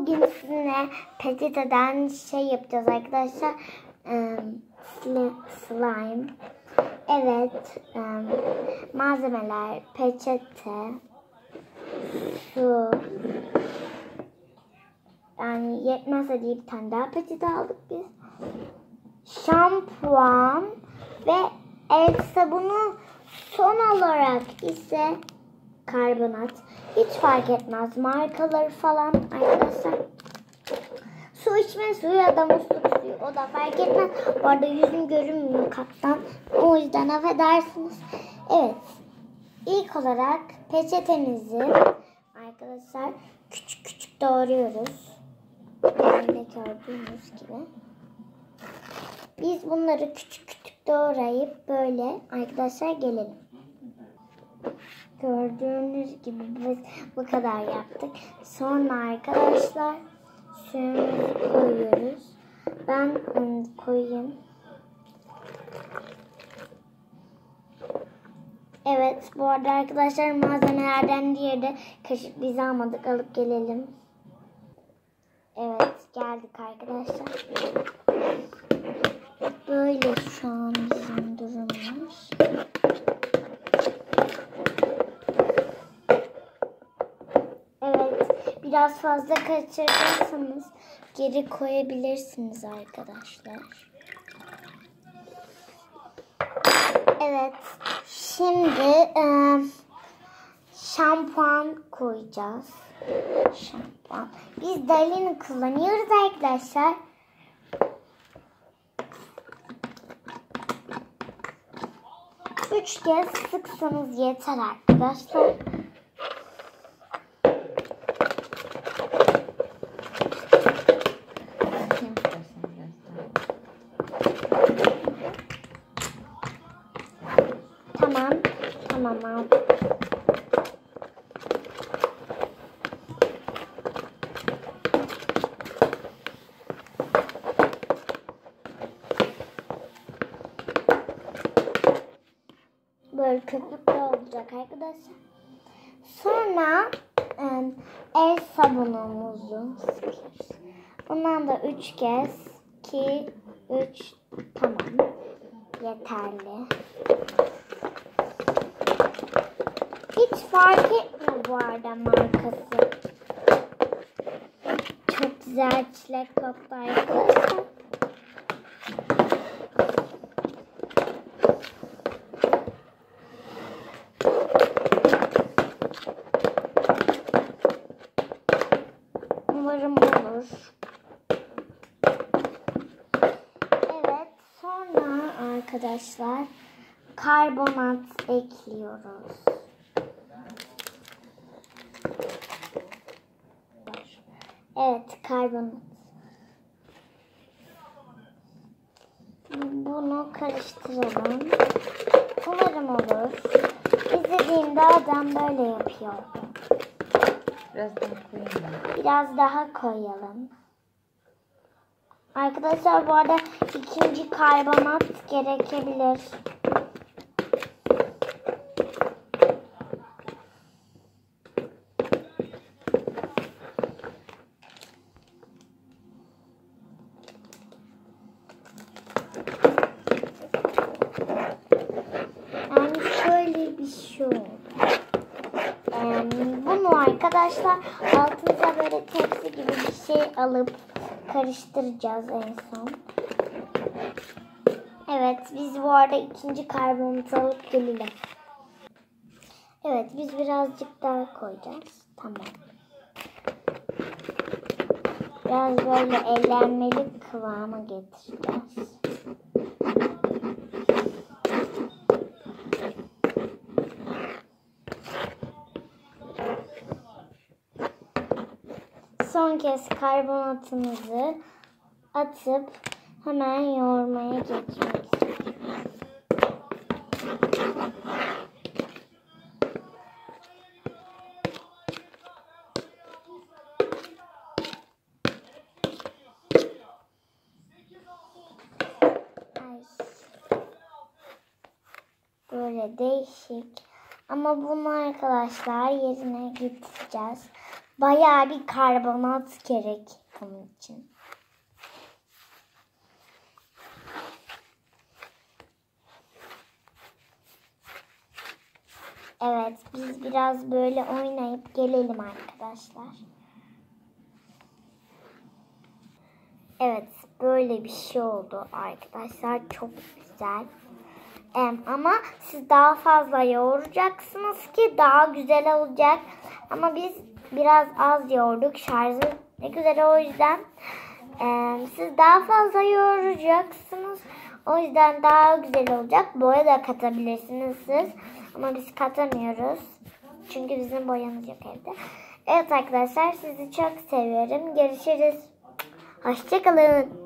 Bugün sizinle peçeteden şey yapacağız arkadaşlar. Slime. Evet. Malzemeler, peçete, su. Yani yetmezse diye bir tane daha peçete aldık biz. Şampuan ve el sabunu, son olarak ise karbonat. Hiç fark etmez markaları falan arkadaşlar. Su içme suyu ya da musluk suyu, o da fark etmez. Bu arada yüzüm görünmüyor kaptan. O yüzden affedersiniz. Evet. İlk olarak peçetemizi arkadaşlar küçük küçük doğruyoruz. Böyle gördüğünüz gibi. Biz bunları küçük küçük doğrayıp böyle arkadaşlar gelelim. Gördüğünüz gibi biz bu kadar yaptık. Sonra arkadaşlar suyumuzu koyuyoruz. Ben koyayım. Evet, bu arada arkadaşlar malzemelerden diğeri de kaşık, biz almadık, alıp gelelim. Evet, geldik arkadaşlar. Böyle şu an bizim durumumuz. Evet, biraz fazla kaçırırsanız geri koyabilirsiniz arkadaşlar. Evet, şimdi şampuan koyacağız. Şampuan. Biz Dalini kullanıyoruz arkadaşlar. Üç kez sıksanız yeter arkadaşlar. Tamam abi. Böyle köpüklü olacak arkadaşlar. Sonra el sabunumuzu sıkıyoruz. Bundan da 3 kez. 2, 3, tamam. Yeterli. Hiç fark etmiyor bu arada markası. Çok güzel çilek koktu arkadaşlar. Umarım olur. Evet, sonra arkadaşlar karbonat ekliyoruz. Evet, karbonat. Bunu karıştıralım. Umarım olur. İzlediğimde adam böyle yapıyor. Biraz daha koyalım. Arkadaşlar bu arada ikinci karbonat gerekebilir. Yani şöyle bir şey oldu. Bunu arkadaşlar altımıza böyle tepsi gibi bir şey alıp karıştıracağız en son. Evet, biz bu arada ikinci karbonatı alıp gelelim. Evet, biz birazcık daha koyacağız. Tamam. Biraz böyle ellenmeli kıvama getireceğiz. Son kez karbonatımızı atıp hemen yoğurmaya geçmek istiyorum. Böyle değişik. Ama bunu arkadaşlar yerine getireceğiz. bayağı bir karbonat gerek bunun için. Evet, biz biraz böyle oynayıp gelelim arkadaşlar. Evet, böyle bir şey oldu arkadaşlar. Çok güzel. Ama siz daha fazla yoğuracaksınız ki daha güzel olacak. Ama biz biraz az yoğurduk. Şarjı ne güzel, o yüzden siz daha fazla yoğuracaksınız. O yüzden daha güzel olacak. Boya da katabilirsiniz siz. Ama biz katamıyoruz. Çünkü bizim boyamız yok evde. Evet arkadaşlar, sizi çok seviyorum. Görüşürüz. Hoşça kalın.